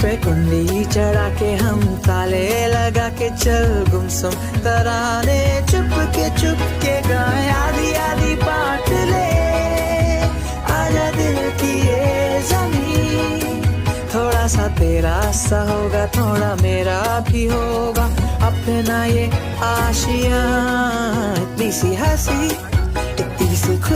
पे कुंडी चढ़ा के हम ताले लगा के चल गुमसुम तराने चुप के गाए आधी आधी बांट ले आजा दिल की ये ज़मीं थोड़ा सा तेरा सा होगा थोड़ा मेरा भी होगा अपना ये आशियाँ इतनी सी हंसी इतनी सी खुशी